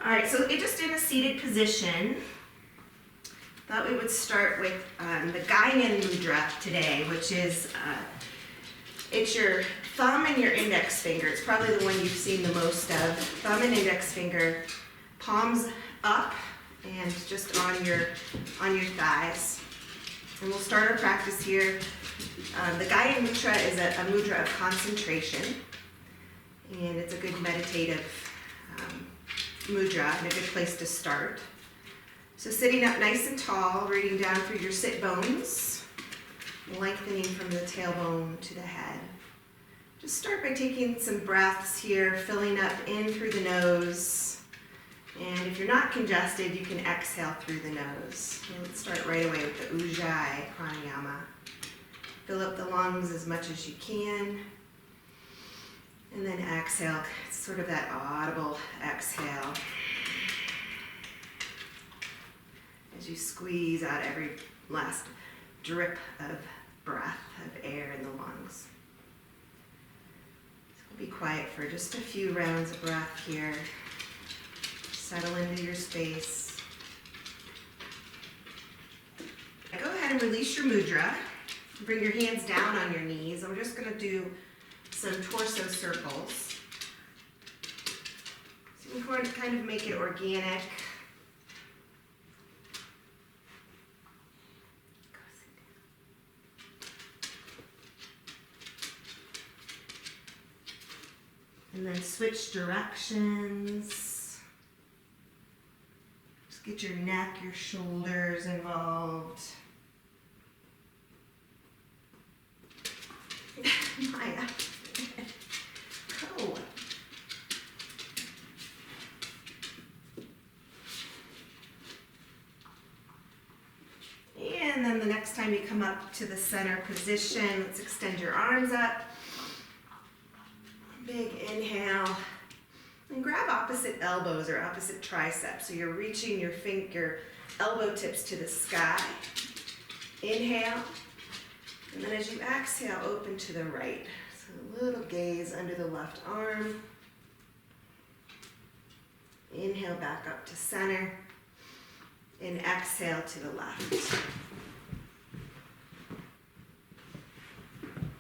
All right, so just in a seated position, thought we would start with the Gaian Mudra today, which is, it's your thumb and your index finger. It's probably the one you've seen the most of. Thumb and index finger, palms up and just on your thighs. And we'll start our practice here. The Gaian Mudra is a mudra of concentration, and it's a good meditative mudra and a good place to start. So sitting up nice and tall, rooting down through your sit bones, lengthening from the tailbone to the head. Just start by taking some breaths here, filling up in through the nose. And if you're not congested, you can exhale through the nose. So let's start right away with the Ujjayi pranayama. Fill up the lungs as much as you can. And then exhale, it's sort of that audible exhale. As you squeeze out every last drip of breath, of air in the lungs. So we'll be quiet for just a few rounds of breath here. Settle into your space. Go ahead and release your mudra. Bring your hands down on your knees. And we're just going to do some torso circles. So you can kind of make it organic. And then switch directions. Just get your neck, your shoulders involved. Maya. Go. And then the next time you come up to the center position, let's extend your arms up. Big inhale. And grab opposite elbows or opposite triceps. So you're reaching your elbow tips to the sky. Inhale. And then as you exhale, open to the right. So a little gaze under the left arm. Inhale back up to center. And exhale to the left.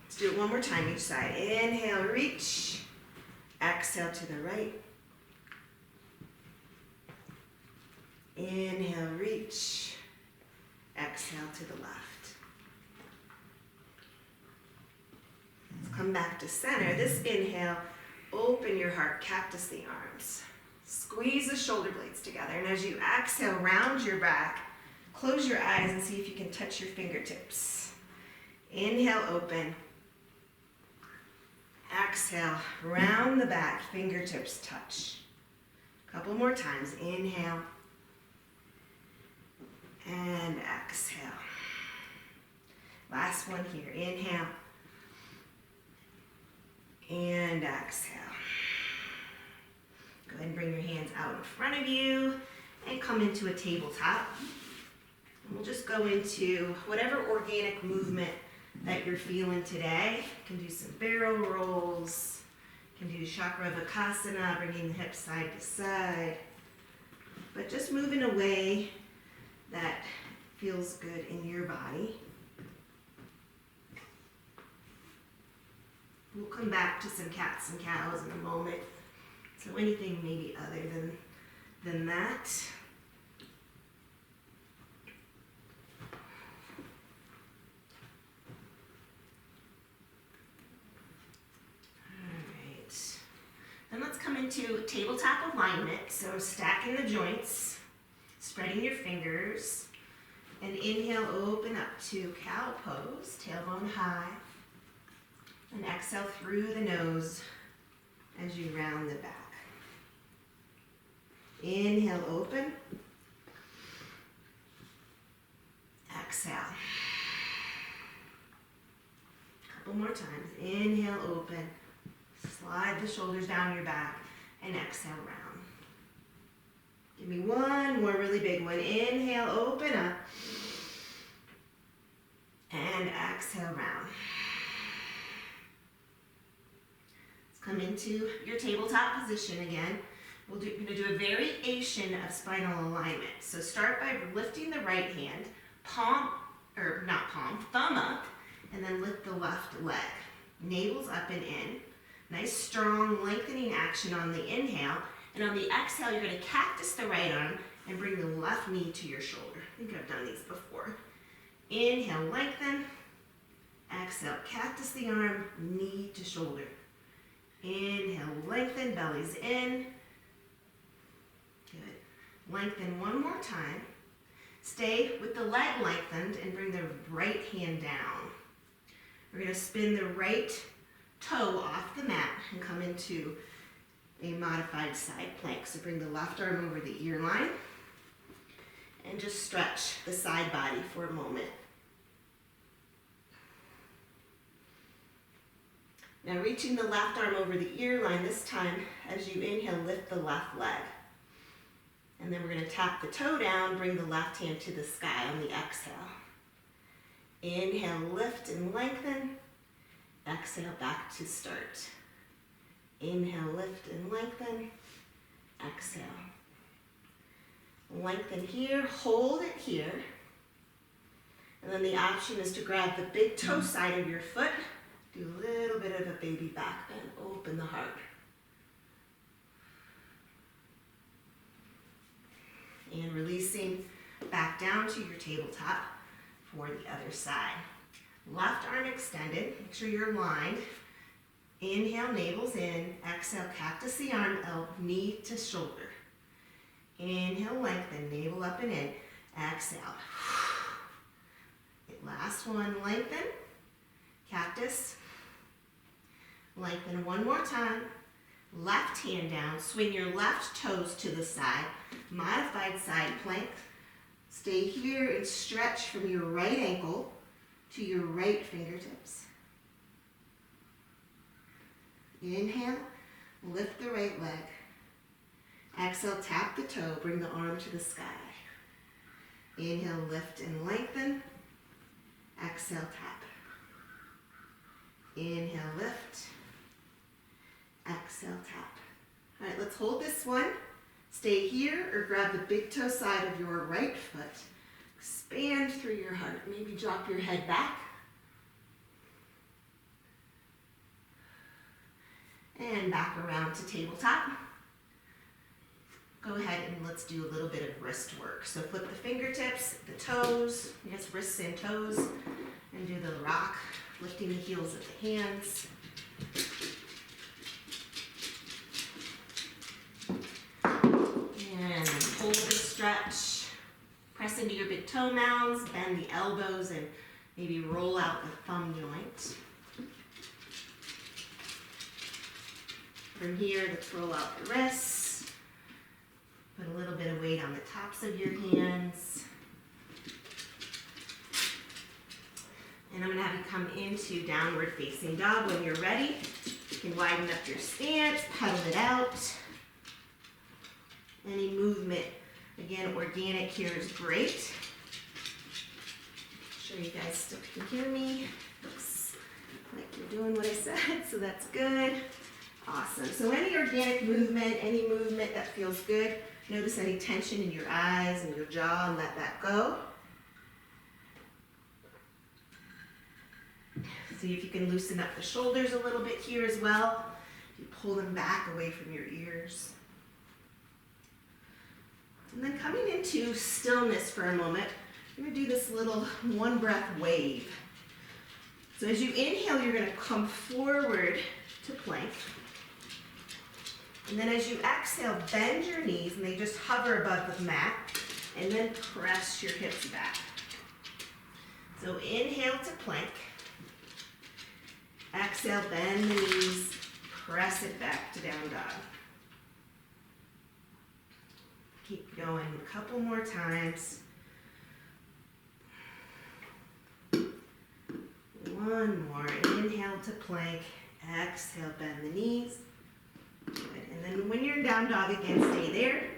Let's do it one more time each side. Inhale, reach. Exhale to the right. Inhale, reach. Exhale to the left. Let's come back to center. This inhale, open your heart, cactus the arms. Squeeze the shoulder blades together. And as you exhale, round your back. Close your eyes and see if you can touch your fingertips. Inhale, open. Exhale, round the back, fingertips touch. A couple more times. Inhale. And exhale. Last one here. Inhale. And exhale. Go ahead and bring your hands out in front of you and come into a tabletop. And we'll just go into whatever organic movement that you're feeling today. You can do some barrel rolls. You can do Chakravakasana, bringing the hips side to side. But just move in a way that feels good in your body. We'll come back to some cats and cows in a moment. So anything maybe other than that. Alright. Then let's come into tabletop alignment. So stacking the joints, spreading your fingers, and inhale, open up to cow pose, tailbone high. And exhale through the nose as you round the back. Inhale, open. Exhale. Couple more times. Inhale, open. Slide the shoulders down your back and exhale, round. Give me one more really big one. Inhale, open up. And exhale, round. Come into your tabletop position again. We're going to do a variation of spinal alignment. So start by lifting the right hand, thumb up, and then lift the left leg. Navel's up and in. Nice, strong, lengthening action on the inhale. And on the exhale, you're going to cactus the right arm and bring the left knee to your shoulder. I think I've done these before. Inhale, lengthen. Exhale, cactus the arm, knee to shoulder. Inhale, lengthen, belly's in. Good. Lengthen one more time. Stay with the leg lengthened and bring the right hand down. We're going to spin the right toe off the mat and come into a modified side plank. So bring the left arm over the ear line and just stretch the side body for a moment. Now reaching the left arm over the ear line this time, as you inhale, lift the left leg. And then we're going to tap the toe down, bring the left hand to the sky on the exhale. Inhale, lift and lengthen. Exhale, back to start. Inhale, lift and lengthen. Exhale. Lengthen here, hold it here. And then the option is to grab the big toe side of your foot. Do a little bit of a baby back bend, open the heart. And releasing back down to your tabletop for the other side. Left arm extended, make sure you're aligned. Inhale, navel's in. Exhale, cactus the arm, knee to shoulder. Inhale, lengthen, navel up and in. Exhale. Last one, lengthen. Cactus. Lengthen one more time. Left hand down, swing your left toes to the side. Modified side plank. Stay here and stretch from your right ankle to your right fingertips. Inhale, lift the right leg. Exhale, tap the toe, bring the arm to the sky. Inhale, lift and lengthen. Exhale, tap. Inhale, lift. Exhale, tap. All right, let's hold this one. Stay here or grab the big toe side of your right foot. Expand through your heart. Maybe drop your head back. And back around to tabletop. Go ahead and let's do a little bit of wrist work. So flip the fingertips, the toes, yes, wrists and toes, and do the rock, lifting the heels of the hands. And hold the stretch. Press into your big toe mounds, bend the elbows, and maybe roll out the thumb joint. From here, let's roll out the wrists. Put a little bit of weight on the tops of your hands. And I'm going to have you come into downward facing dog. When you're ready, you can widen up your stance, pedal it out. Any movement, again, organic here is great. Make sure you guys still can hear me. Looks like you're doing what I said, so that's good. Awesome. So any organic movement, any movement that feels good. Notice any tension in your eyes and your jaw and let that go. See if you can loosen up the shoulders a little bit here as well. You pull them back away from your ears. And then coming into stillness for a moment, you're going to do this little one breath wave. So as you inhale, you're going to come forward to plank. And then as you exhale, bend your knees and they just hover above the mat. And then press your hips back. So inhale to plank. Exhale, bend the knees, press it back to down dog. Keep going a couple more times. One more. Inhale to plank. Exhale, bend the knees. Good. And then when you're in down dog again, stay there.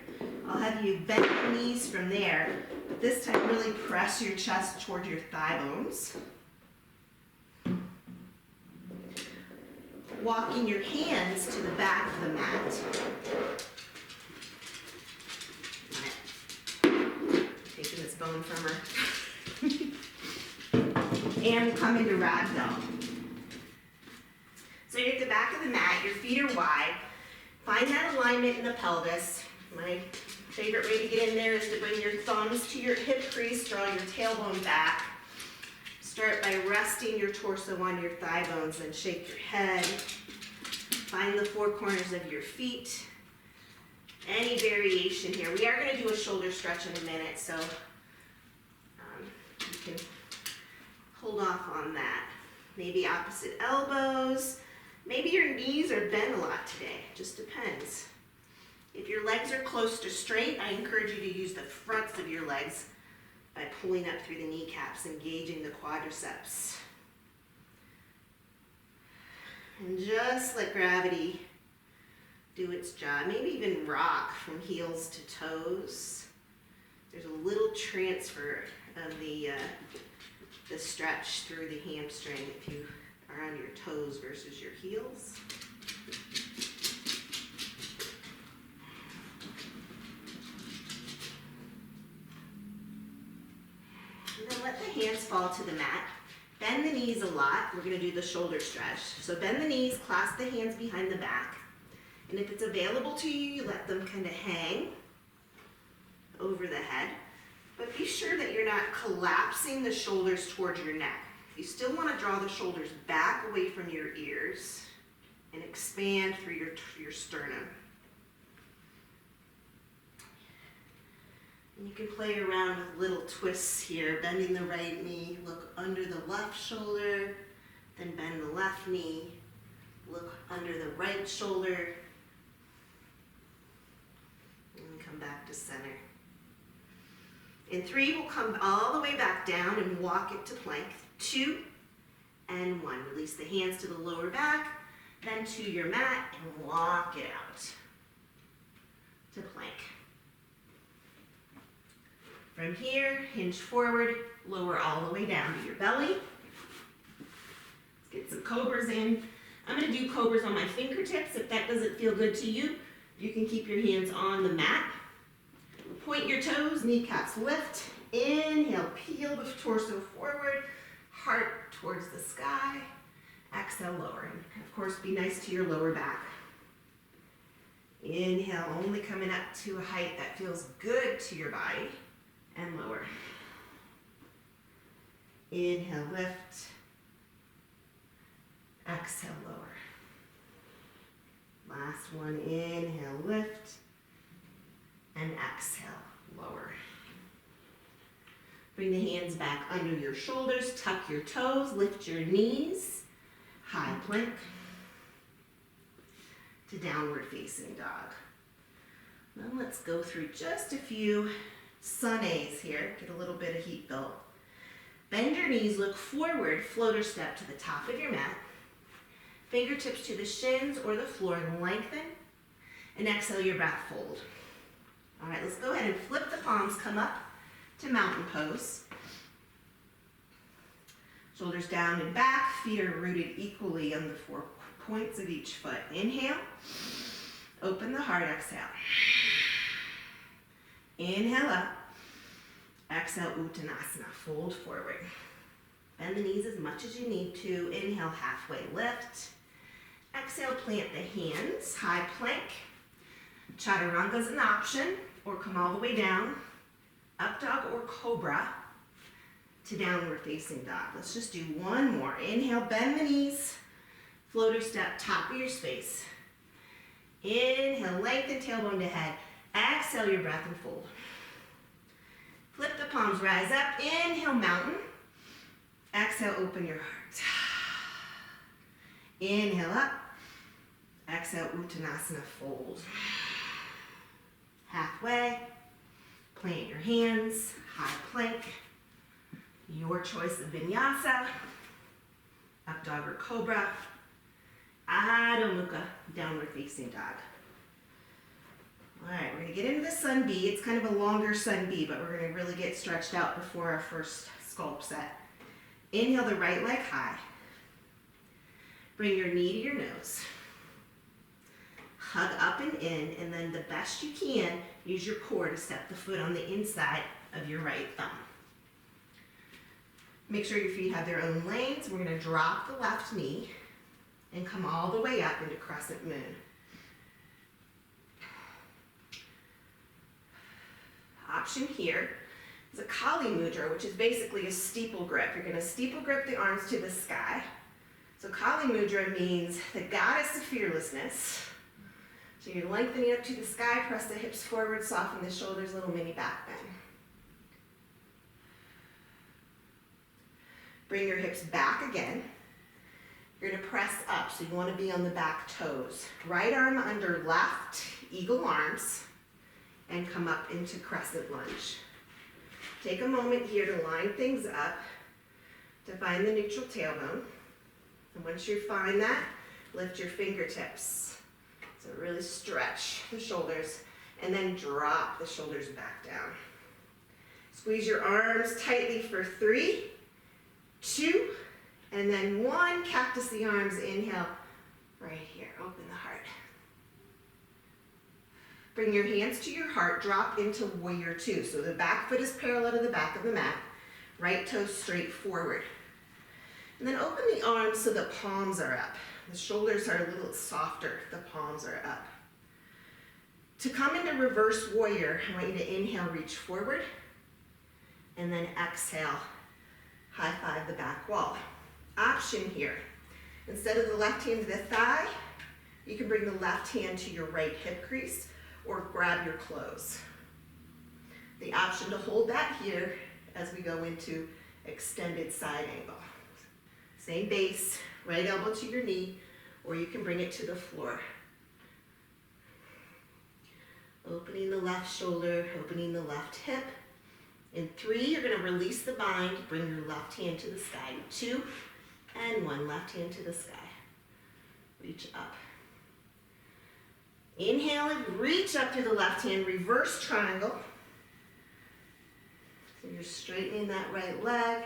I'll have you bend the knees from there, but this time really press your chest toward your thigh bones. Walking your hands to the back of the mat. phone from her. And we'll come into ragdoll. So you're at the back of the mat, your feet are wide. Find that alignment in the pelvis. My favorite way to get in there is to bring your thumbs to your hip crease, draw your tailbone back. Start by resting your torso on your thigh bones, then shake your head. Find the four corners of your feet. Any variation here. We are going to do a shoulder stretch in a minute, so you can hold off on that. Maybe opposite elbows. Maybe your knees are bent a lot today. Just depends. If your legs are close to straight, I encourage you to use the fronts of your legs by pulling up through the kneecaps, engaging the quadriceps. And just let gravity do its job. Maybe even rock from heels to toes. There's a little transfer of the stretch through the hamstring if you are on your toes versus your heels. And then let the hands fall to the mat. Bend the knees a lot. We're going to do the shoulder stretch. So bend the knees, clasp the hands behind the back. And if it's available to you, you let them kind of hang over the head. But be sure that you're not collapsing the shoulders towards your neck. You still want to draw the shoulders back away from your ears and expand through your sternum. And you can play around with little twists here, bending the right knee, look under the left shoulder, then bend the left knee, look under the right shoulder, and come back to center. In 3, we'll come all the way back down and walk it to plank. 2 and 1. Release the hands to the lower back, then to your mat and walk it out to plank. From here, hinge forward, lower all the way down to your belly. Let's get some cobras in. I'm going to do cobras on my fingertips. If that doesn't feel good to you, you can keep your hands on the mat. Point your toes, kneecaps lift. Inhale, peel the torso forward, heart towards the sky. Exhale, lower. And of course, be nice to your lower back. Inhale, only coming up to a height that feels good to your body. And lower. Inhale, lift. Exhale, lower. Last one, inhale, lift. And exhale, lower. Bring the hands back under your shoulders, tuck your toes, lift your knees. High plank to downward facing dog. Now let's go through just a few sun A's here, get a little bit of heat built. Bend your knees, look forward, floater step to the top of your mat. Fingertips to the shins or the floor, lengthen. And exhale your breath, fold. All right, let's go ahead and flip the palms, come up to mountain pose. Shoulders down and back, feet are rooted equally on the 4 points of each foot. Inhale, open the heart, exhale. Inhale up, exhale Uttanasana, fold forward. Bend the knees as much as you need to. Inhale, halfway lift. Exhale, plant the hands, high plank. Chaturanga is an option, or come all the way down. Up dog or cobra to downward facing dog. Let's just do one more. Inhale, bend the knees, floater step, top of your space. Inhale, lengthen tailbone to head. Exhale your breath and fold. Flip the palms, rise up. Inhale, mountain. Exhale, open your heart. Inhale up. Exhale, Uttanasana, fold. Halfway. Plant your hands, high plank. Your choice of vinyasa. Up dog or cobra. Adho Mukha, downward facing dog. All right, we're going to get into the sun B. It's kind of a longer sun B, but we're going to really get stretched out before our first sculpt set. Inhale the right leg high. Bring your knee to your nose. Hug up and in, and then the best you can, use your core to step the foot on the inside of your right thumb. Make sure your feet have their own lanes. We're going to drop the left knee and come all the way up into crescent moon. Option here is a Kali Mudra, which is basically a steeple grip. You're going to steeple grip the arms to the sky. So Kali Mudra means the goddess of fearlessness. So you're lengthening up to the sky, press the hips forward, soften the shoulders, little mini back bend. Bring your hips back again. You're going to press up, so you want to be on the back toes. Right arm under left, eagle arms, and come up into crescent lunge. Take a moment here to line things up, to find the neutral tailbone. And once you find that, lift your fingertips. So really stretch the shoulders, and then drop the shoulders back down. Squeeze your arms tightly for 3, 2, and then 1. Cactus the arms, inhale, right here, open the heart. Bring your hands to your heart, drop into warrior 2. So the back foot is parallel to the back of the mat, right toe straight forward. And then open the arms so the palms are up. The shoulders are a little softer, the palms are up. To come into reverse warrior, I want you to inhale, reach forward, and then exhale, high five the back wall. Option here, instead of the left hand to the thigh, you can bring the left hand to your right hip crease or grab your clothes. The option to hold that here as we go into extended side angle. Same base, right elbow to your knee, or you can bring it to the floor. Opening the left shoulder, opening the left hip. In 3, you're going to release the bind, bring your left hand to the sky. 2 and 1, left hand to the sky. Reach up. Inhale and reach up through the left hand, reverse triangle. So you're straightening that right leg,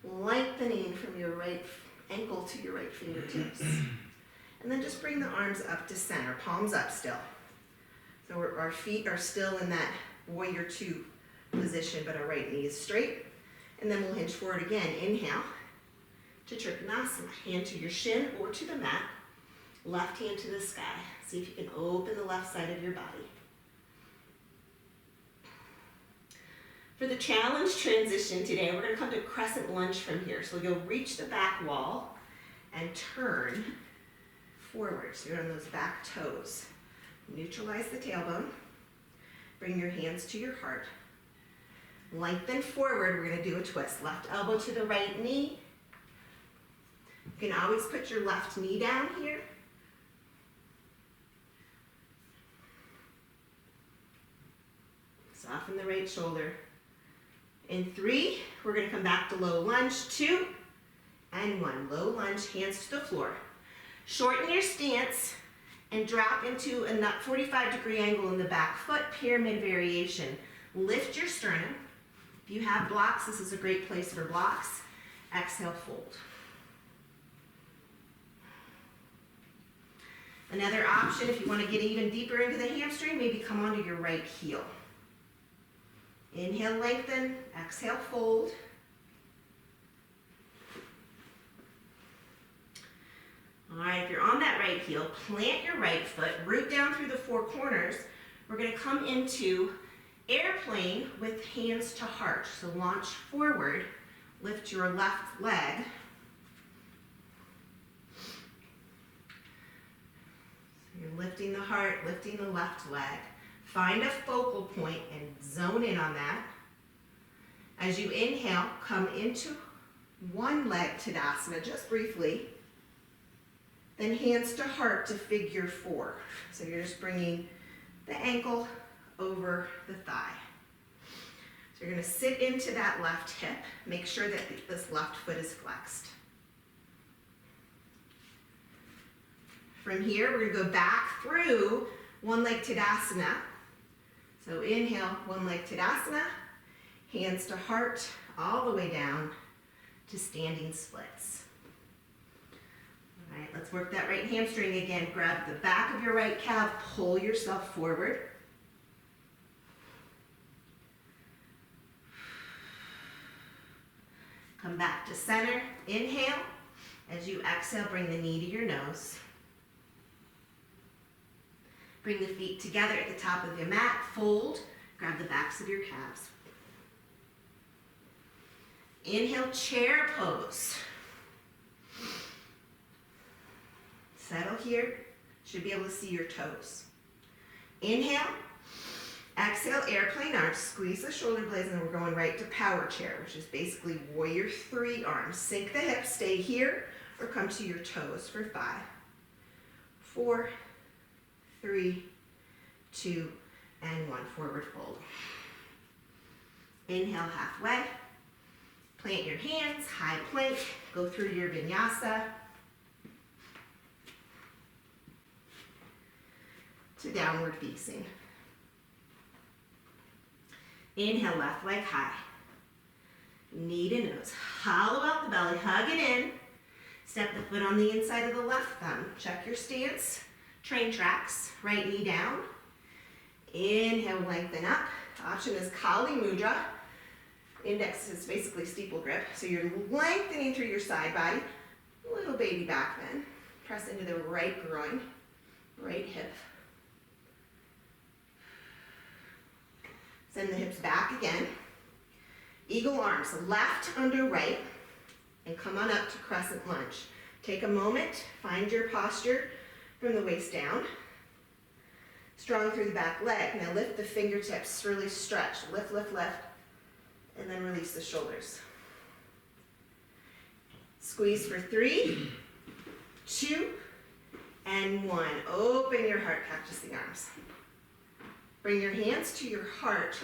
lengthening from your right ankle to your right fingertips. And then just bring the arms up to center, palms up still. So our feet are still in that warrior 2 position, but our right knee is straight. And then we'll hinge forward again. Inhale to Trikonasana. Hand to your shin or to the mat. Left hand to the sky. See if you can open the left side of your body. For the challenge transition today, we're going to come to crescent lunge from here. So you'll reach the back wall and turn forward. So you're on those back toes. Neutralize the tailbone. Bring your hands to your heart. Lengthen forward. We're going to do a twist. Left elbow to the right knee. You can always put your left knee down here. Soften the right shoulder. In 3, we're going to come back to low lunge. 2 and 1. Low lunge, hands to the floor. Shorten your stance and drop into a 45-degree angle in the back foot, pyramid variation. Lift your sternum. If you have blocks, this is a great place for blocks. Exhale, fold. Another option, if you want to get even deeper into the hamstring, maybe come onto your right heel. Inhale, lengthen. Exhale, fold. All right, if you're on that right heel, plant your right foot, root down through the 4 corners. We're going to come into airplane with hands to heart. So launch forward, lift your left leg. So you're lifting the heart, lifting the left leg. Find a focal point and zone in on that. As you inhale, come into one leg Tadasana, just briefly. Then hands to heart to figure 4. So you're just bringing the ankle over the thigh. So you're going to sit into that left hip. Make sure that this left foot is flexed. From here, we're going to go back through one leg Tadasana. So inhale, one leg Tadasana, hands to heart, all the way down to standing splits. All right, let's work that right hamstring again. Grab the back of your right calf, pull yourself forward. to center. Inhale. As you exhale, bring the knee to your nose. Bring the feet together at the top of your mat. Fold. Grab the backs of your calves. Inhale, chair pose. Settle here. Should be able to see your toes. Inhale. Exhale, airplane arms. Squeeze the shoulder blades, and then we're going right to power chair, which is basically warrior three arms. Sink the hips, stay here, or come to your toes for 5, 4, 3, 2, and 1. Forward fold. Inhale, halfway. Plant your hands, high plank. Go through your vinyasa to downward facing. Inhale, left leg high. Knee to nose. Hollow out the belly, hug it in. Step the foot on the inside of the left thumb. Check your stance. Train tracks. Right knee down. Inhale, lengthen up. Option is Kali Mudra. Index is basically steeple grip. So you're lengthening through your side body. Little baby back bend. Press into the right groin, right hip. Send the hips back again. Eagle arms, left under right, and come on up to crescent lunge. Take a moment, find your posture from the waist down. Strong through the back leg. Now lift the fingertips, really stretch. Lift, lift, lift, and then release the shoulders. Squeeze for 3, 2, and 1. Open your heart, cactus the arms. Bring your hands to your heart,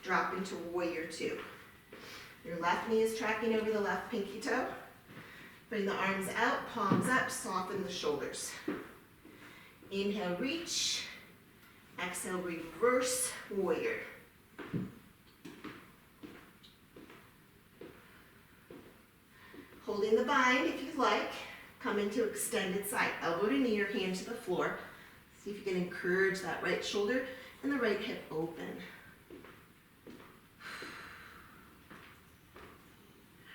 drop into warrior 2. Your left knee is tracking over the left pinky toe. Bring the arms out, palms up, soften the shoulders. Inhale, reach. Exhale, reverse warrior. Holding the bind if you like. Come into extended side. Elbow to knee or hand to the floor. See if you can encourage that right shoulder and the right hip open.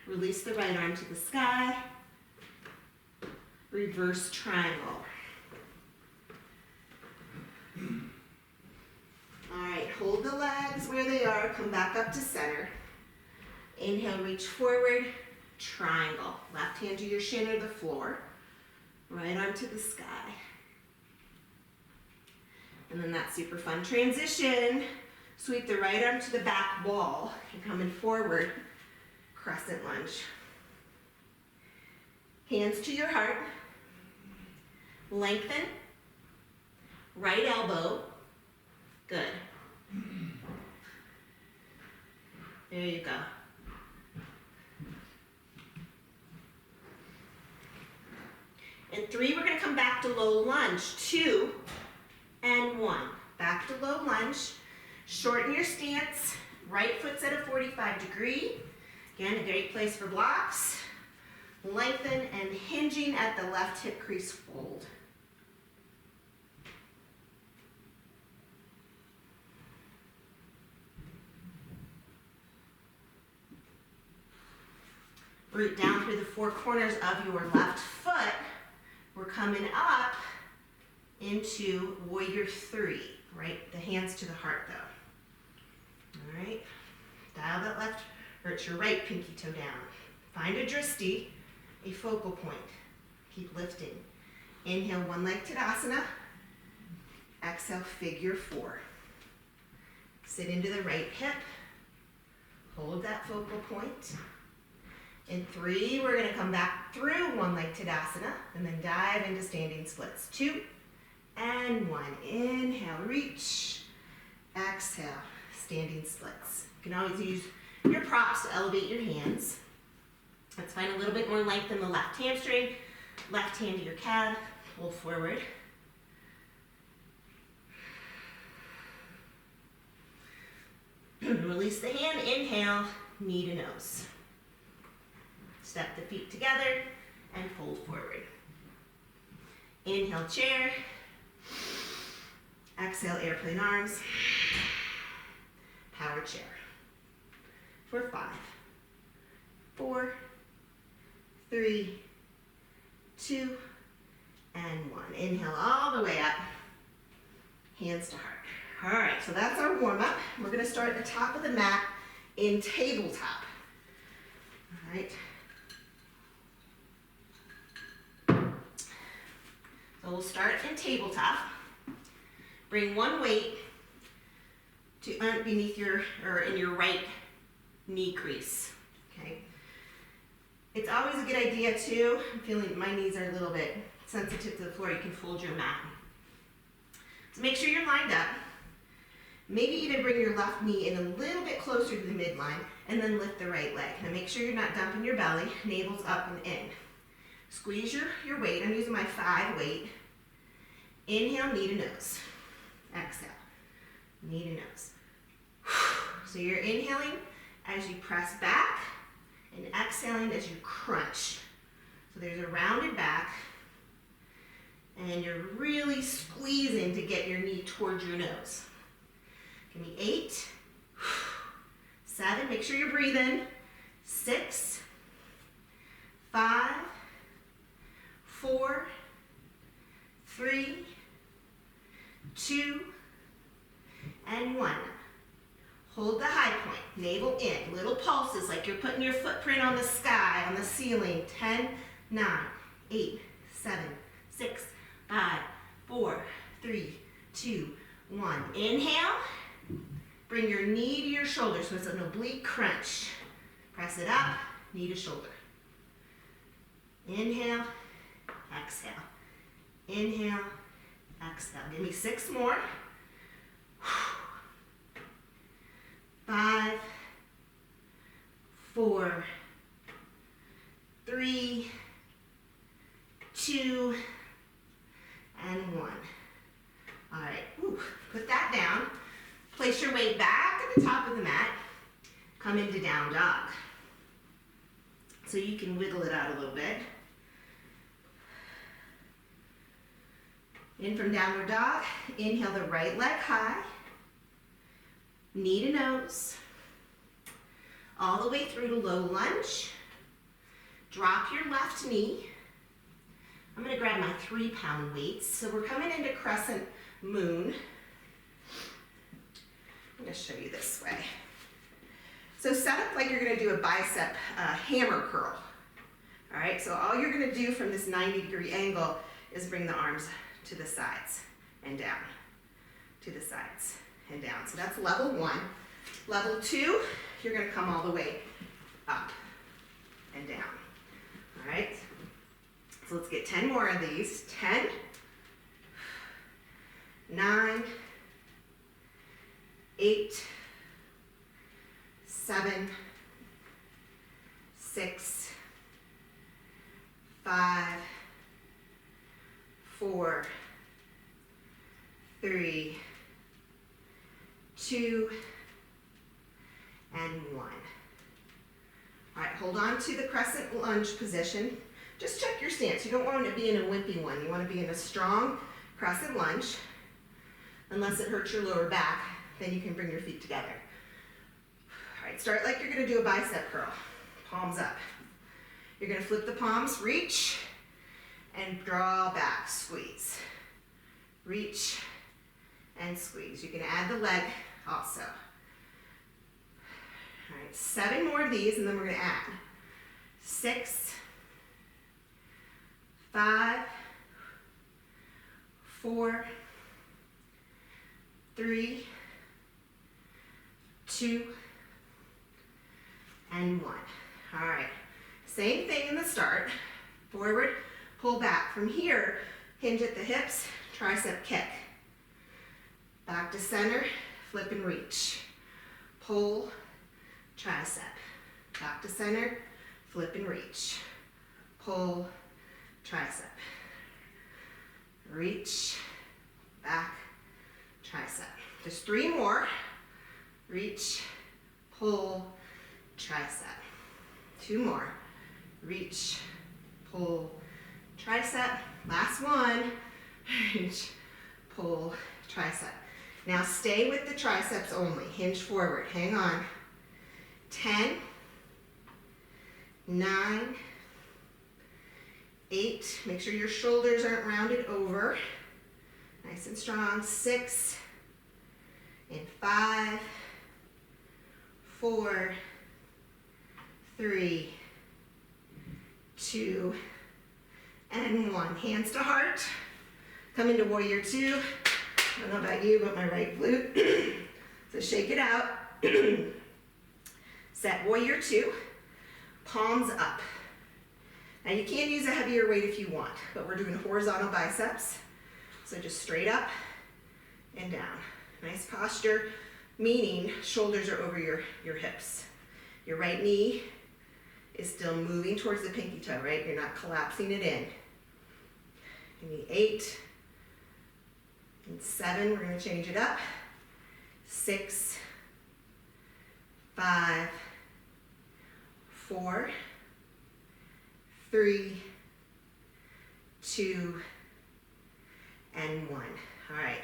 Release the right arm to the sky. Reverse triangle. All right, hold the legs where they are. Come back up to center. Inhale, reach forward. Triangle. Left hand to your shin or the floor. Right arm to the sky. And then that super fun transition. Sweep the right arm to the back wall. You're coming forward. Crescent lunge. Hands to your heart. Lengthen. Right elbow. Good. There you go. And 3, we're going to come back to low lunge. 2 and 1. Back to low lunge. Shorten your stance. Right foot's at a 45 degree. Again, a great place for blocks. Lengthen and hinging at the left hip crease fold. Root down through the 4 corners of your left foot. We're coming up into warrior 3, right? The hands to the heart though. All right, dial that left, or it's your right pinky toe down. Find a drishti, a focal point. Keep lifting. Inhale, one leg Tadasana. Exhale, figure 4. Sit into the right hip. Hold that focal point. In 3, we're going to come back through one leg Tadasana and then dive into standing splits. 2 and 1. Inhale, reach. Exhale, standing splits. You can always use your props to elevate your hands. Let's find a little bit more length in the left hamstring. Left hand to your calf. Pull forward. Release the hand. Inhale, knee to nose. Step the feet together and fold forward. Inhale, chair. Exhale, airplane arms. Power chair. For 5, 4, 3, 2, and 1. Inhale all the way up. Hands to heart. All right, so that's our warm-up. We're gonna start at the top of the mat in tabletop. All right. So we'll start in tabletop. Bring one weight to beneath your, or in your right knee crease, okay? It's always a good idea too, I'm feeling my knees are a little bit sensitive to the floor, you can fold your mat. So make sure you're lined up. Maybe even bring your left knee in a little bit closer to the midline and then lift the right leg. Now make sure you're not dumping your belly, navel's up and in. Squeeze your weight, I'm using my 5 weight. Inhale, knee to nose. Exhale, knee to nose. So you're inhaling as you press back and exhaling as you crunch. So there's a rounded back and you're really squeezing to get your knee towards your nose. Give me 8, 7, make sure you're breathing. 6, 5, 4, 3, 2, and 1. Hold the high point, navel in, little pulses like you're putting your footprint on the sky, on the ceiling. 10, 9, 8, 7, 6, 5, 4, 3, 2, 1. Inhale, bring your knee to your shoulder so it's an oblique crunch. Press it up, knee to shoulder. Inhale, exhale. Inhale, exhale. Give me 6 more. 5, 4, 3, 2, and 1. All right, put that down. Place your weight back at the top of the mat. Come into down dog. So you can wiggle it out a little bit. In from downward dog, inhale the right leg high, knee to nose, all the way through to low lunge. Drop your left knee. I'm gonna grab my 3-pound weights. So we're coming into crescent moon. I'm gonna show you this way. So set up like you're gonna do a bicep hammer curl. All right, so all you're gonna do from this 90-degree angle is bring the arms to the sides and down, to the sides and down. So that's level 1. Level 2, you're gonna come all the way up and down. All right, so let's get 10 more of these. 10, 9, 8, 7, 6, 5, 4, 3, 2, and 1. All right, hold on to the crescent lunge position. Just check your stance. You don't want to be in a wimpy one. You want to be in a strong crescent lunge. Unless it hurts your lower back, then you can bring your feet together. All right, start like you're going to do a bicep curl. Palms up. You're going to flip the palms, reach, and draw back, squeeze. Reach and squeeze. You can add the leg also. All right, 7 more of these, and then we're going to add 6, 5, 4, 3, 2, and 1. All right, same thing in the start. Forward, pull back. From here, hinge at the hips, tricep kick. Back to center, flip and reach. Pull, tricep. Back to center, flip and reach. Pull, tricep. Reach, back, tricep. Just 3 more. Reach, pull, tricep. 2 more. Reach, pull, tricep. Last one. Reach, pull, tricep. Now stay with the triceps only. Hinge forward. Hang on. 10, 9, 8, make sure your shoulders aren't rounded over. Nice and strong. 6, and 5, 4, 3, 2, and 1. Hands to heart. Come into warrior 2. I don't know about you, but my right glute. So shake it out. Set warrior 2. Palms up. Now you can use a heavier weight if you want, but we're doing horizontal biceps. So just straight up and down. Nice posture, meaning shoulders are over your hips. Your right knee is still moving towards the pinky toe, right? You're not collapsing it in. You need 8 and 7, we're gonna change it up. 6, 5, 4, 3, 2, and 1. All right.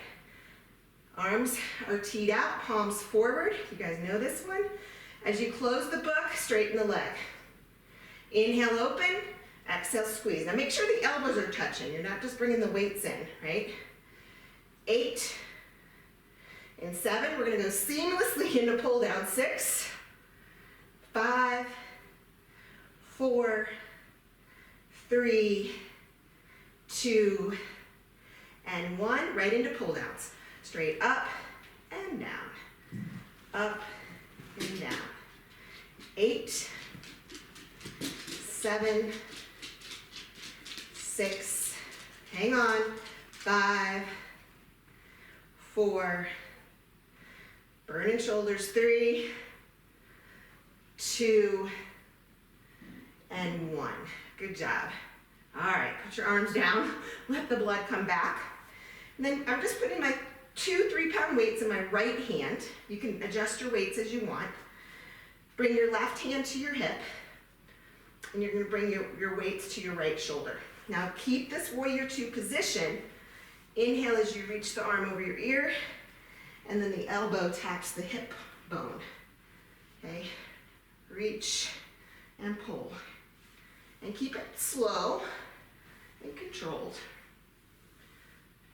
Arms are teed out, palms forward. You guys know this one. As you close the book, straighten the leg. Inhale, open. Exhale, squeeze. Now make sure the elbows are touching. You're not just bringing the weights in, right? 8 and 7. We're going to go seamlessly into pull down. 6, 5, 4, 3, 2, and 1. Right into pull downs. Straight up and down. Up and down. 8, 7, 6, hang on, 5, 4, burning shoulders, 3, 2, and 1. Good job. All right, put your arms down, let the blood come back. And then I'm just putting my 2 3-pound weights in my right hand. You can adjust your weights as you want. Bring your left hand to your hip, and you're gonna bring your weights to your right shoulder. Now keep this warrior 2 position. Inhale as you reach the arm over your ear, and then the elbow taps the hip bone. Okay, reach and pull. And keep it slow and controlled.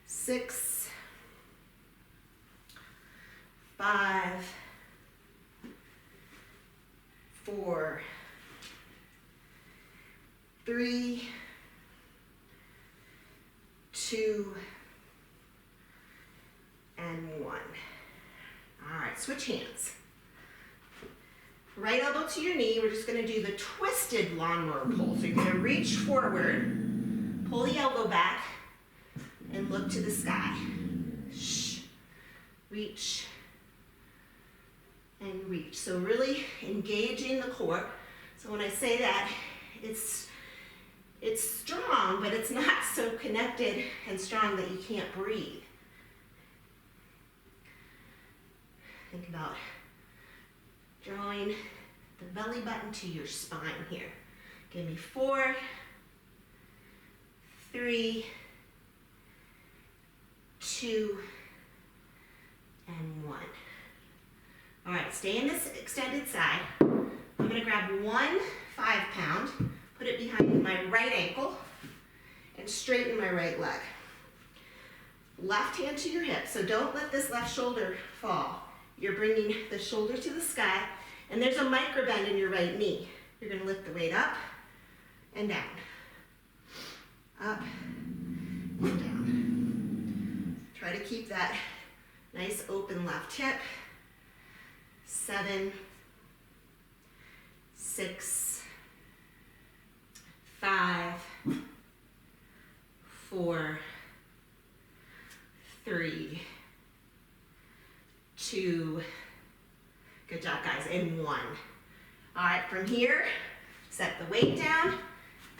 6, 5, 4, 3, 2, and 1. All right, switch hands. Right elbow to your knee, we're just gonna do the twisted lawnmower pull. So you're gonna reach forward, pull the elbow back, and look to the sky. Shh. Reach and reach. So really engaging the core. So when I say that, it's strong, but it's not so connected and strong that you can't breathe. Think about drawing the belly button to your spine here. Give me 4, 3, 2, and 1. All right, stay in this extended side. I'm gonna grab 1 5-pound, put it behind my right ankle, and straighten my right leg. Left hand to your hip, so don't let this left shoulder fall. You're bringing the shoulder to the sky, and there's a micro bend in your right knee. You're gonna lift the weight up and down. Up and down. Try to keep that nice open left hip. 7, 6, 5, 4, 3, 2, good job guys, and 1. All right, from here, set the weight down,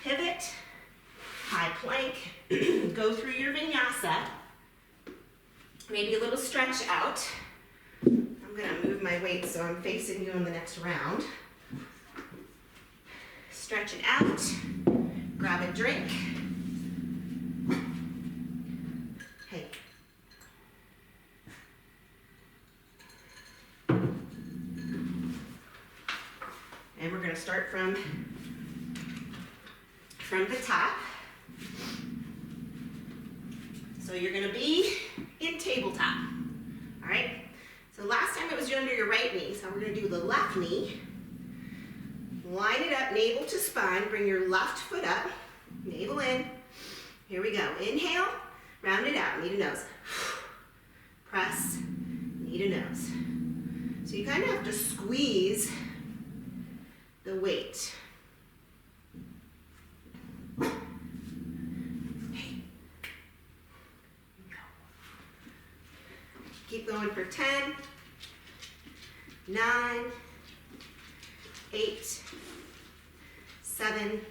pivot, high plank, go through your vinyasa, maybe a little stretch out. I'm gonna move my weight so I'm facing you in the next round. Stretch it out, grab a drink. Hey. And we're gonna start from the top. So you're gonna be in tabletop, all right? So last time it was under your right knee, so we're gonna do the left knee. Line it up, navel to spine, bring your left foot up, navel in. Here we go, inhale, round it out, knee to nose. Press, knee to nose. So you kind of have to squeeze the weight. Keep going for 10, 9, 8, 7,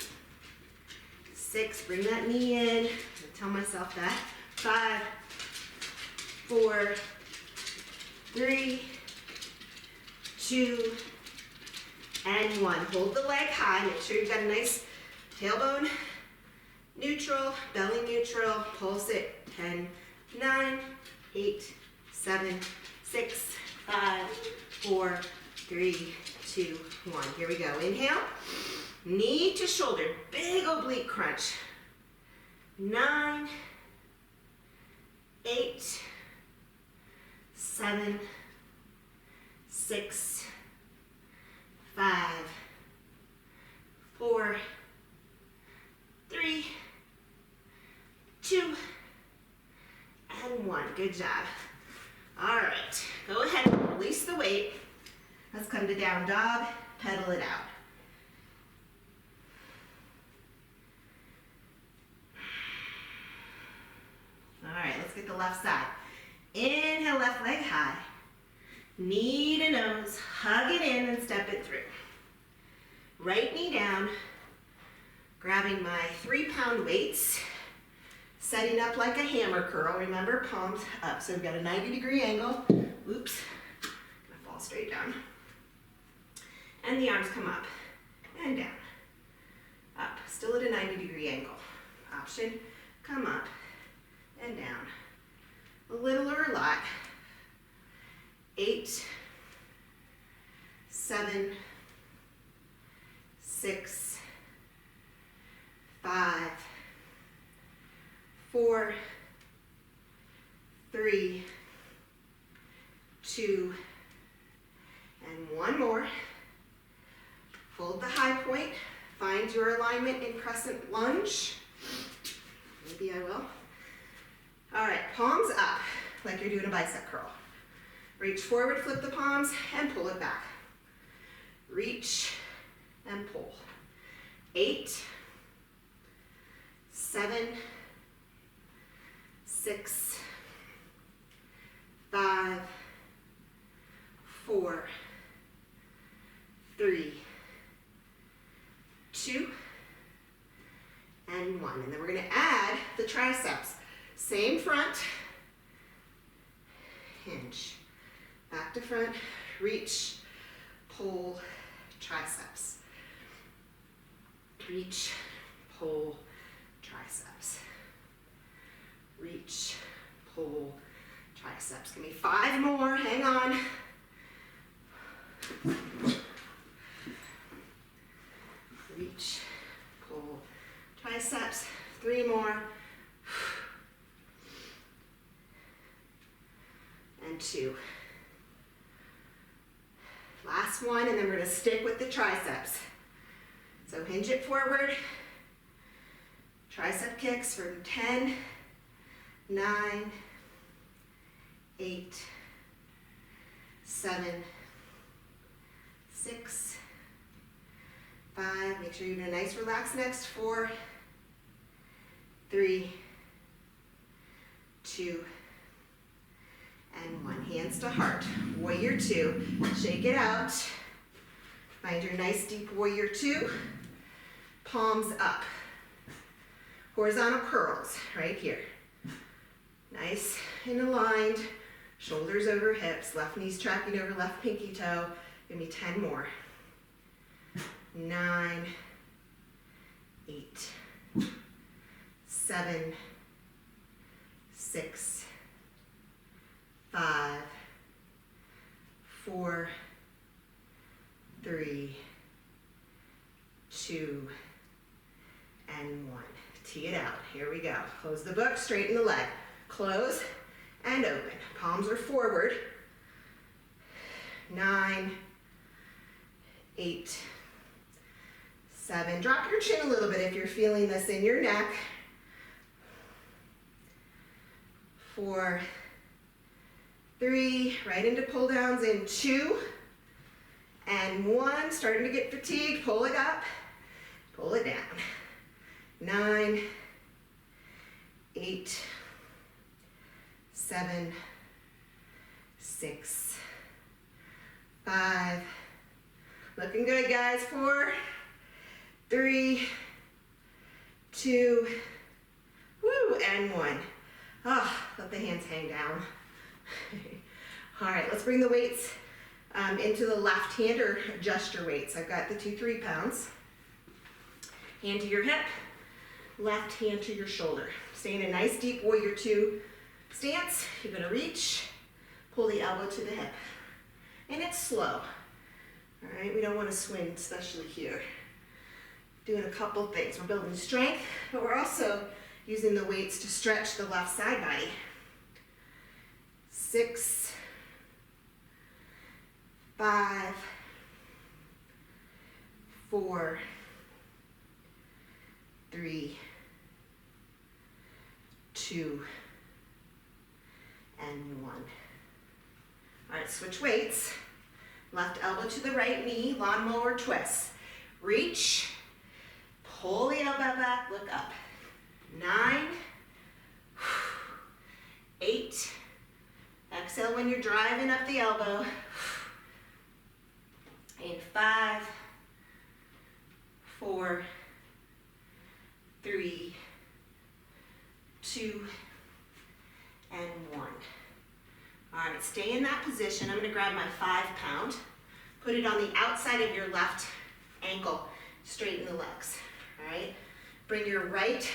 6, bring that knee in. I tell myself that. 5, 4, 3, 2, and 1. Hold the leg high. Make sure you've got a nice tailbone neutral, belly neutral. Pulse it. 10, 9, 8, 7, 6, 5, 4, 3, 2, 1. Here we go. Inhale. Knee to shoulder. Big oblique crunch. 9, 8, 7, 6, 5, 4, 3, 2, and 1. Good job. All right, go ahead and release the weight. Let's come to down dog, pedal it out. All right, let's get the left side. Inhale, left leg high. Knee to nose, hug it in and step it through. Right knee down, grabbing my 3-pound weights, setting up like a hammer curl. Remember, palms up. So we've got a 90-degree angle. Oops, gonna fall straight down. And the arms come up and down. Up, still at a 90-degree angle. Option, come up and down. A little or a lot. 8, 7, 6, 5, 4, 3, 2, and 1 more. Hold the high point. Find your alignment in crescent lunge. Maybe I will. All right, palms up, like you're doing a bicep curl. Reach forward, flip the palms, and pull it back. Reach and pull. 8, 7, 6, 5, 4, 3, 2, and 1. And then we're going to add the triceps. Same front, hinge. Back to front, reach, pull, triceps. Reach, pull, triceps. Reach, pull, triceps. Give me 5 more, hang on. Reach, pull, triceps. 3 more. And 2. Last one, and then we're going to stick with the triceps. So hinge it forward. Tricep kicks for 10, 9, 8, 7, 6, 5. Make sure you're doing a nice relaxed next. 4, 3, 2, and 1. Hands to heart. Warrior 2. Shake it out. Find your nice deep warrior 2. Palms up. Horizontal curls right here. Nice and aligned. Shoulders over hips. Left knee's tracking over left pinky toe. Give me 10 more. 9, 8, 7, 6, 5, 4, 3, 2, and 1. Tee it out. Here we go. Close the book, straighten the leg. Close and open. Palms are forward. 9, 8, 7. Drop your chin a little bit if you're feeling this in your neck. 4, 3, right into pull downs in 2, and 1. Starting to get fatigued, pull it up, pull it down. 9, 8, 7, 6, 5. Looking good, guys. 4, 3, 2, woo, and 1. Ah, let the hands hang down. All right, let's bring the weights into the left hand, or adjust your weights. I've got the 2 3-pounds. Hand to your hip, left hand to your shoulder. Stay in a nice deep warrior 2 stance. You're gonna reach, pull the elbow to the hip. And it's slow. All right, we don't wanna swing, especially here. Doing a couple things. We're building strength, but we're also using the weights to stretch the left side body. 6, 5, 4, 3, 2, and 1. All right, switch weights. Left elbow to the right knee, lawnmower twist. Reach, pull the elbow back, look up. 9, 8, exhale when you're driving up the elbow. And 5, 4, 3, 2, and 1. All right, stay in that position. I'm gonna grab my 5-pound, put it on the outside of your left ankle, straighten the legs, all right? Bring your right,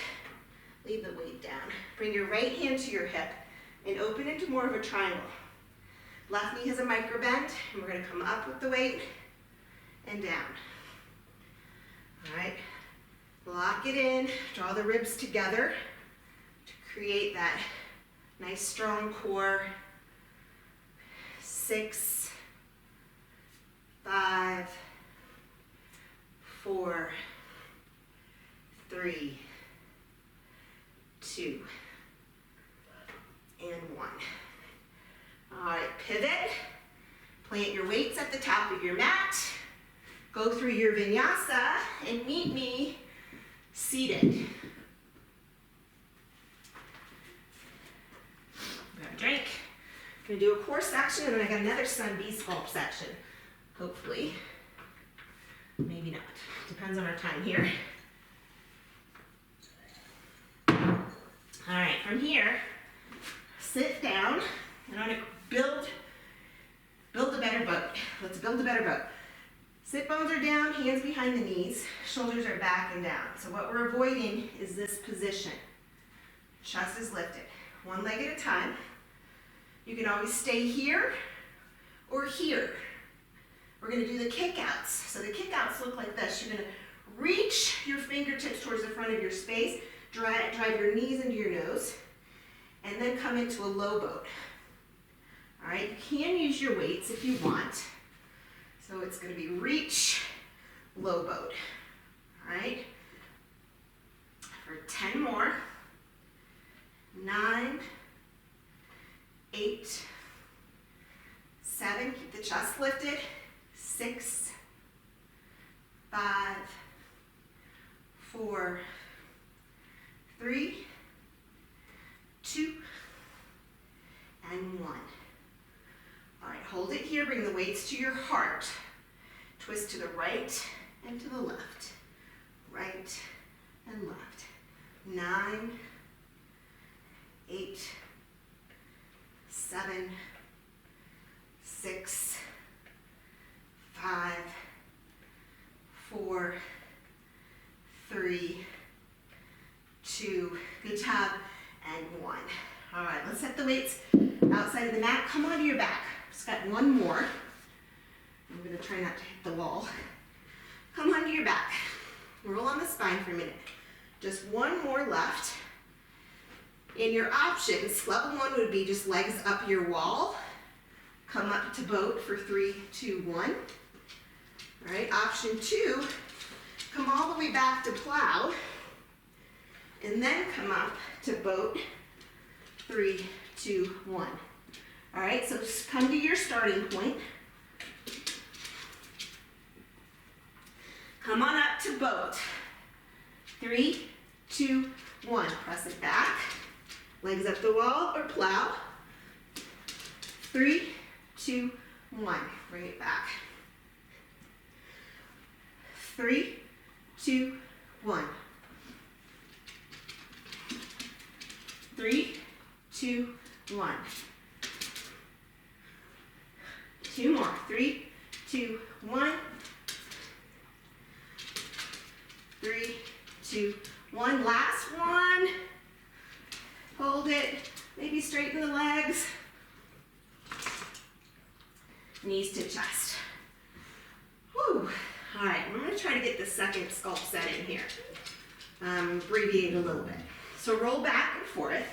leave the weight down. Bring your right hand to your hip and open into more of a triangle. Left knee has a micro bend, and we're gonna come up with the weight and down. All right, lock it in, draw the ribs together to create that nice strong core. 6, 5, 4, 3, 2, and 1. All right, pivot. Plant your weights at the top of your mat. Go through your vinyasa and meet me seated. Grab a drink. Gonna do a core section, and then I got another Sun B sculpt section. Hopefully. Maybe not. Depends on our time here. All right, from here, sit down, and I'm gonna build a better boat. Let's build a better boat. Sit bones are down, hands behind the knees, shoulders are back and down. So what we're avoiding is this position. Chest is lifted, one leg at a time. You can always stay here or here. We're gonna do the kickouts. So the kickouts look like this. You're gonna reach your fingertips towards the front of your space, drive your knees into your nose, and then come into a low boat. All right, you can use your weights if you want. So it's gonna be reach, low boat. All right, for 10 more. 9, 8, 7, keep the chest lifted. 6, 5, 4, 3, 2, and 1. All right, hold it here, bring the weights to your heart. Twist to the right and to the left. Right and left. 9, 8, 7, 6, 5, 4, 3, 2, good job, and 1. All right, let's set the weights outside of the mat. Come onto your back. Just got one more. I'm gonna try not to hit the wall. Come onto your back. Roll on the spine for a minute. Just one more left. In your options, level 1 would be just legs up your wall. Come up to boat for 3, 2, 1. All right, option 2, come all the way back to plow, and then come up to boat, 3, 2, 1. All right, so come to your starting point. Come on up to boat, 3, 2, 1. Press it back, legs up the wall or plow, 3, 2, 1. Bring it back. 3, 2, 1. 3, 2, 1. 2 more. 3, 2, 1. 3, 2, 1. Last one. Hold it. Maybe straighten the legs. Knees to chest. Whew. All right, I'm going to try to get the second sculpt set in here. Abbreviate a little bit. So roll back and forth.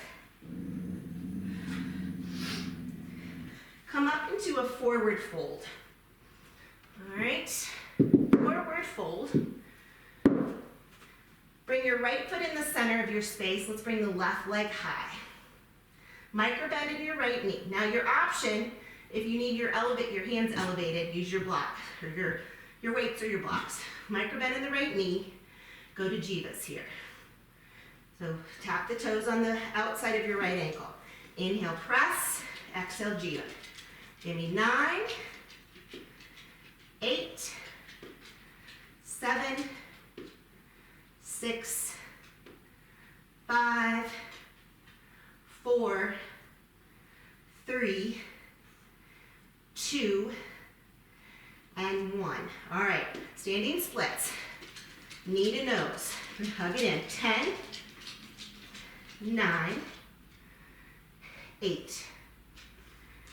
Come up into a forward fold. All right, forward fold. Bring your right foot in the center of your space. Let's bring the left leg high. Micro bend in your right knee. Now your option, if you need your hands elevated, use your block, or your weights or your blocks. Micro bend in the right knee, go to jivas here. So tap the toes on the outside of your right ankle. Inhale, press, exhale, jiva. Give me 9, 8, 7, 6, 5, 4, 3, 2, and 1. All right, standing splits. Knee to nose. Hug it in. 10, 9, 8,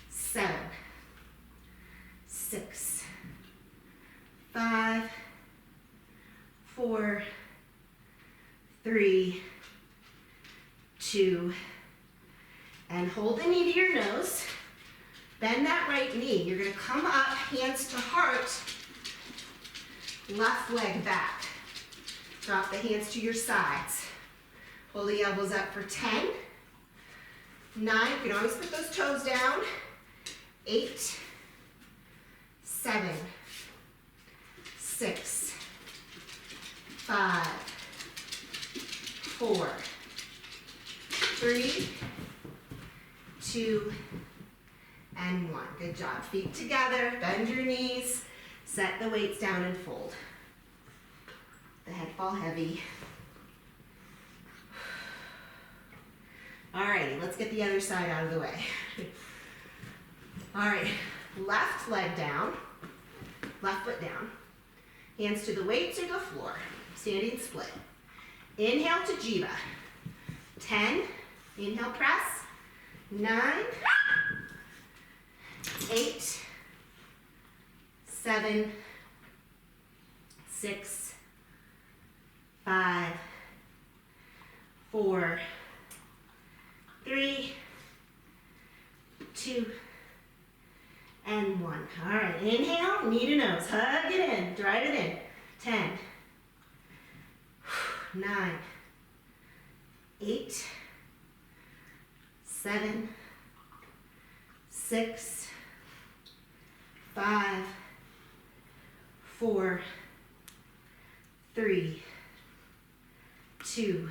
7, 6, 5, 4, 3, 2, and hold the knee to your nose. Bend that right knee. You're going to come up, hands to heart, left leg back. Drop the hands to your sides. Pull the elbows up for 10, 9, you can always put those toes down, 8, 7, 6, 5, 4, 3, 2, and 1. Good job. Feet together, bend your knees, set the weights down and fold. The head fall heavy. Alrighty, let's get the other side out of the way. Alright, left leg down, left foot down. Hands to the weights or the floor. Standing split. Inhale to jiva. 10, inhale press. 9, 8, 7, 6, 5, 4, 3, 2, and 1. All right, inhale, knee to nose, hug it in, drive it in. 10, 9, 8, 7, 6, 5, 4, 3, 2,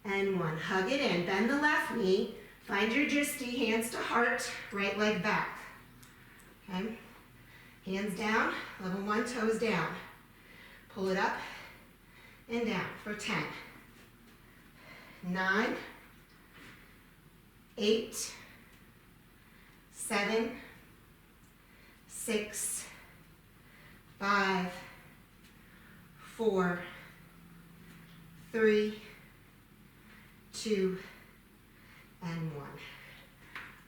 and 1. Hug it in. Bend the left knee. Find your drishti, hands to heart, right leg back. Okay? Hands down, level 1, toes down. Pull it up and down for 10, 9, 8, 7, 6, 5, 4, 3, 2, and 1.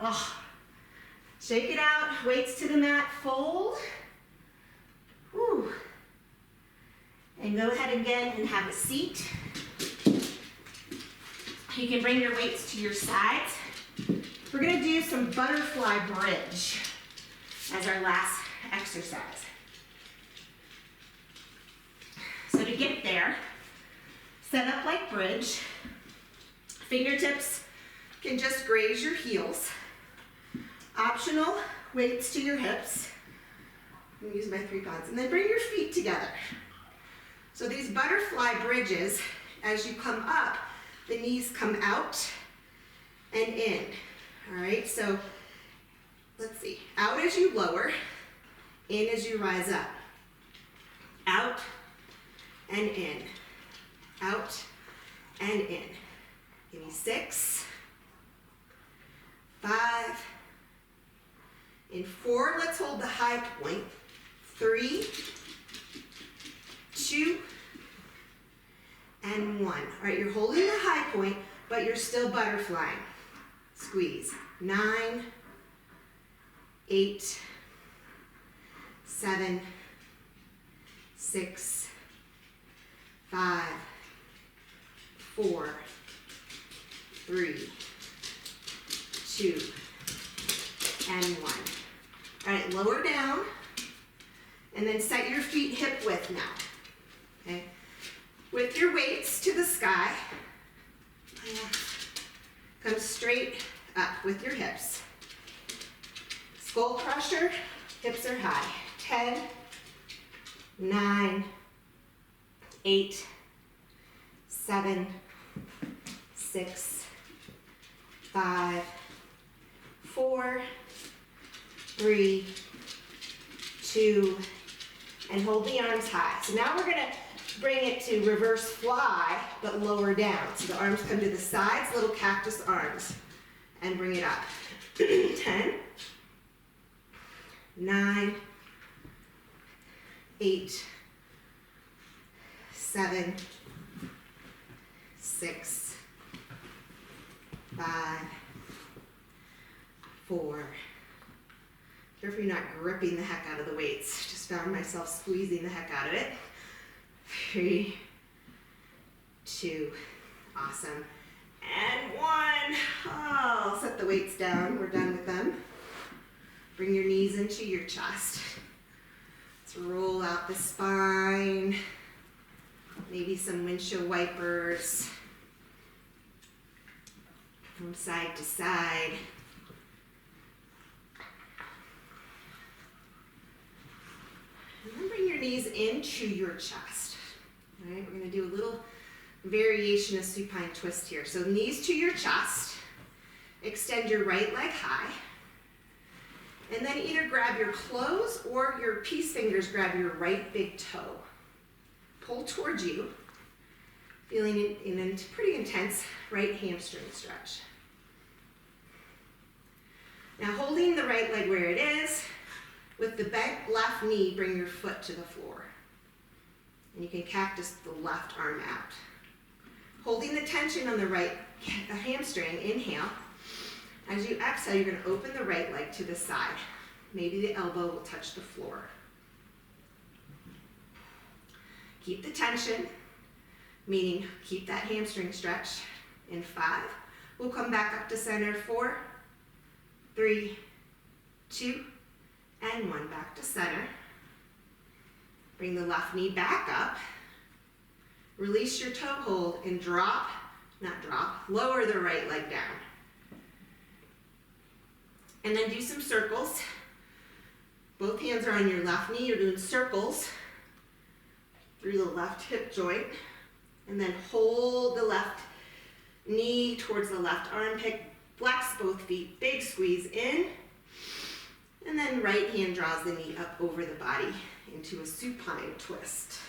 Oh, shake it out, weights to the mat, fold. Whew. And go ahead again and have a seat. You can bring your weights to your sides. We're gonna do some butterfly bridge as our last exercise. So to get there, set up like bridge. Fingertips can just graze your heels. Optional, weights to your hips. I'm gonna use my 3 pods. And then bring your feet together. So these butterfly bridges, as you come up, the knees come out and in. All right, so let's see. Out as you lower, in as you rise up. Out and in. Out and in. Give me 6, 5, in 4, let's hold the high point. 3, 2, and 1. All right, you're holding the high point, but you're still butterflying. Squeeze. 9, 8, 7, 6, 5, 4, 3, 2, and 1. All right, lower down, and then set your feet hip width now. Okay, with your weights to the sky, come straight up with your hips. Skull crusher, hips are high. 10, 9, 8, 7, 6, 5, 4, 3, 2, and hold the arms high. So now we're gonna bring it to reverse fly, but lower down. So the arms come to the sides, little cactus arms, and bring it up. 10, 9, 8, 7, 6, 5, 4. Careful you're not gripping the heck out of the weights. Just found myself squeezing the heck out of it. 3, 2, awesome. And 1. Oh, set the weights down. We're done with them. Bring your knees into your chest. Let's roll out the spine. Maybe some windshield wipers from side to side. And then bring your knees into your chest. All right, we're going to do a little variation of supine twist here. So knees to your chest. Extend your right leg high. And then either grab your clothes or your peace fingers grab your right big toe. Pull towards you, feeling in a pretty intense right hamstring stretch. Now holding the right leg where it is, with the bent left knee, bring your foot to the floor. And you can cactus the left arm out. Holding the tension on the right hamstring, inhale. As you exhale, you're going to open the right leg to the side. Maybe the elbow will touch the floor. Keep the tension, meaning keep that hamstring stretch. In 5, we'll come back up to center. 4, 3, 2, and 1. Back to center. Bring the left knee back up. Release your toe hold and drop, lower the right leg down. And then do some circles. Both hands are on your left knee. You're doing circles through the left hip joint. And then hold the left knee towards the left armpit. Flex both feet. Big squeeze in. And then right hand draws the knee up over the body into a supine twist.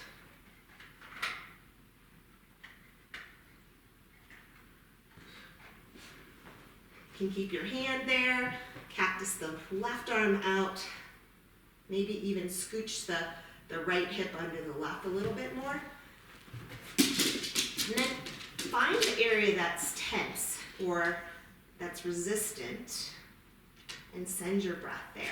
You can keep your hand there. Cactus the left arm out. Maybe even scooch the right hip under the left a little bit more. And then find the area that's tense or that's resistant and send your breath there.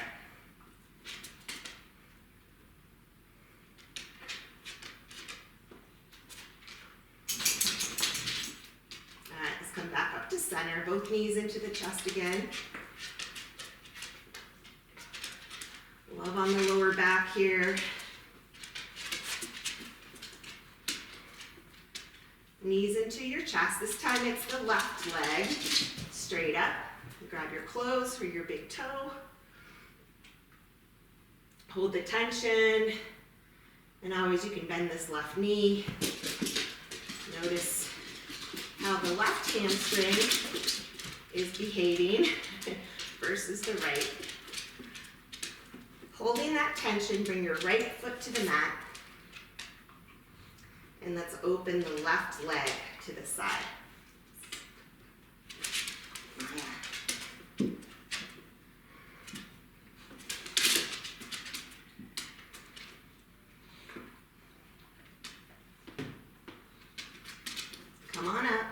All right, let's come to center, both knees into the chest again. Love on the lower back here. Knees into your chest. This time it's the left leg, straight up. Grab your clothes for your big toe. Hold the tension. And always you can bend this left knee. Notice how the left hamstring is behaving versus the right. Holding that tension, bring your right foot to the mat. And let's open the left leg to the side. Yeah. Come on up.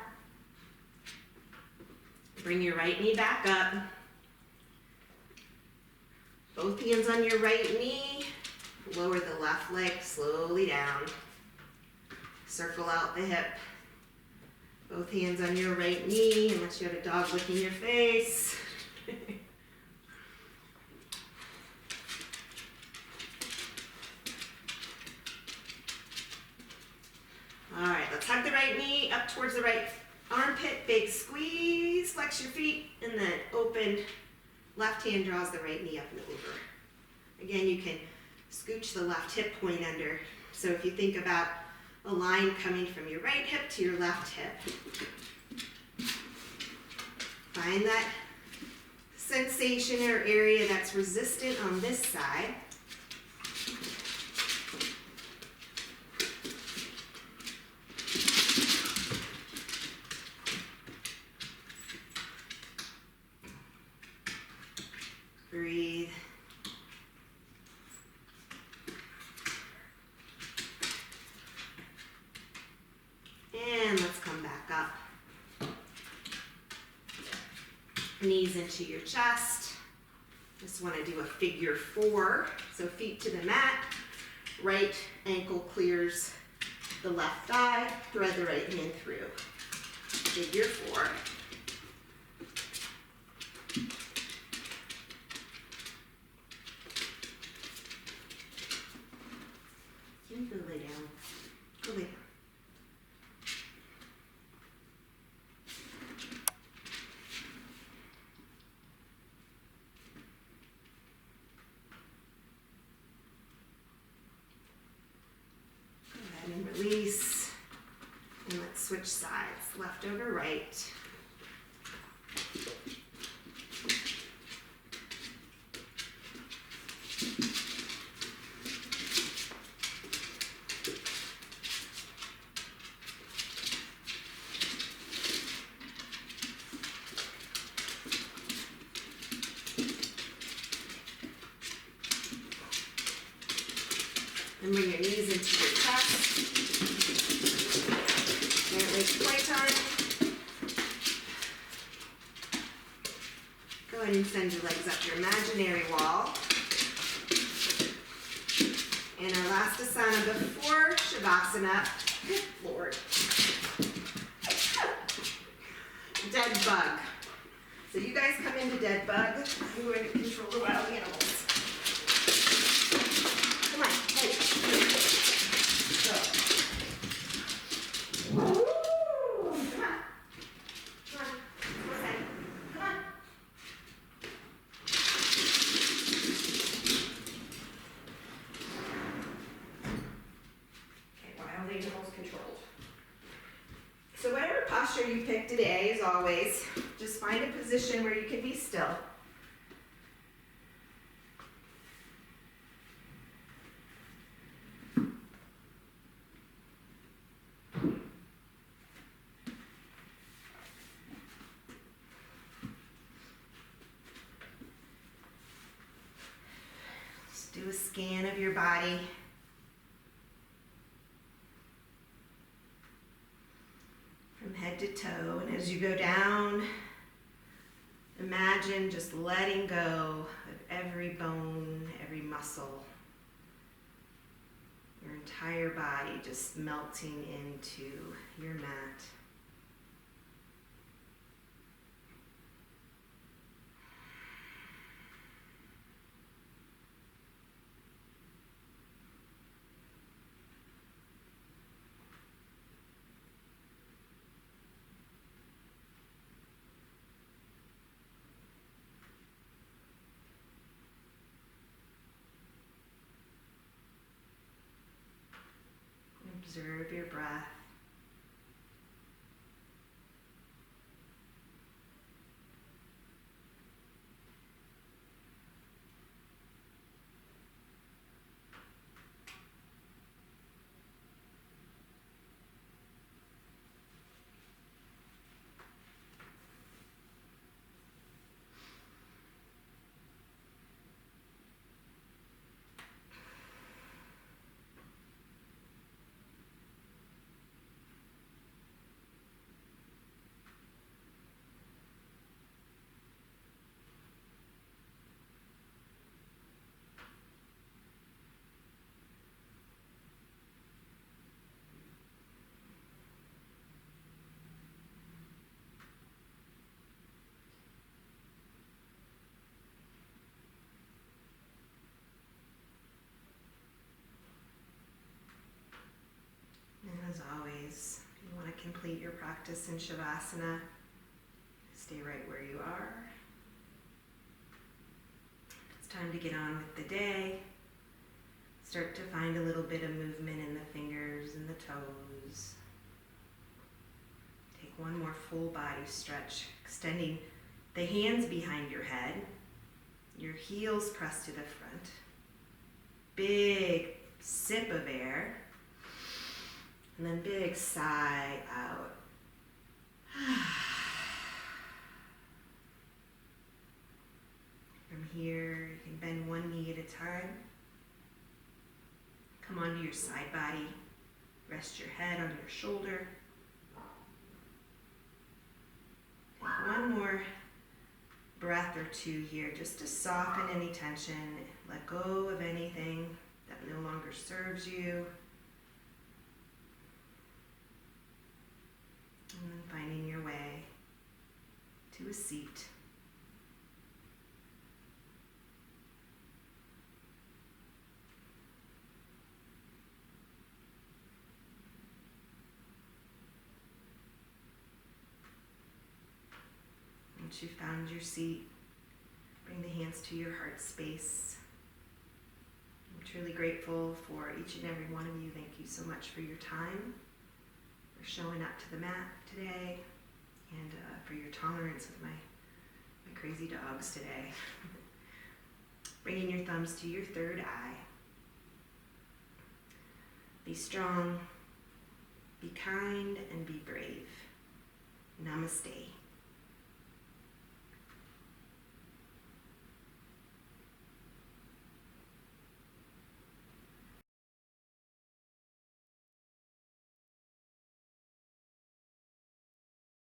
Bring your right knee back up. Both hands on your right knee. Lower the left leg slowly down. Circle out the hip. Both hands on your right knee, unless you have a dog licking your face. All right, let's hug the right knee up towards the right armpit. Big squeeze, flex your feet, and then open. Left hand draws the right knee up and over. Again, you can scooch the left hip point under. So if you think about a line coming from your right hip to your left hip. Find that sensation or area that's resistant on this side. Breathe. And let's come back up. Knees into your chest. Just want to do a figure 4. So feet to the mat. Right ankle clears the left thigh. Thread the right hand through. Figure 4. You can lay down. Go lay down. And release, and let's switch sides, left over right. And bring your knees into your chest. Gently playtime. Go ahead and send your legs up your imaginary wall. And our last asana before Shavasana. Good Lord. Dead bug. So you guys come into dead bug. I'm going to control the wild animals. Come on, hey. Go. Come on. Come on. Come on. Okay, wild animals controlled. So whatever posture you pick today, as always, just find a position where you can be still. Just do a scan of your body. From head to toe, and as you go down, imagine just letting go of every bone, every muscle, your entire body just melting into your mat. Observe your breath. And as always, if you want to complete your practice in Shavasana, stay right where you are. It's time to get on with the day. Start to find a little bit of movement in the fingers and the toes. Take one more full body stretch, extending the hands behind your head, your heels pressed to the front. Big sip of air, and then big sigh out. From here, you can bend one knee at a time. Come onto your side body. Rest your head on your shoulder. Take one more breath or two here just to soften any tension. Let go of anything that no longer serves you. And then finding your way to a seat. Once you've found your seat, bring the hands to your heart space. I'm truly grateful for each and every one of you. Thank you so much for your time, for showing up to the mat today, and for your tolerance with my crazy dogs today. Bringing your thumbs to your third eye. Be strong, be kind, and be brave. Namaste.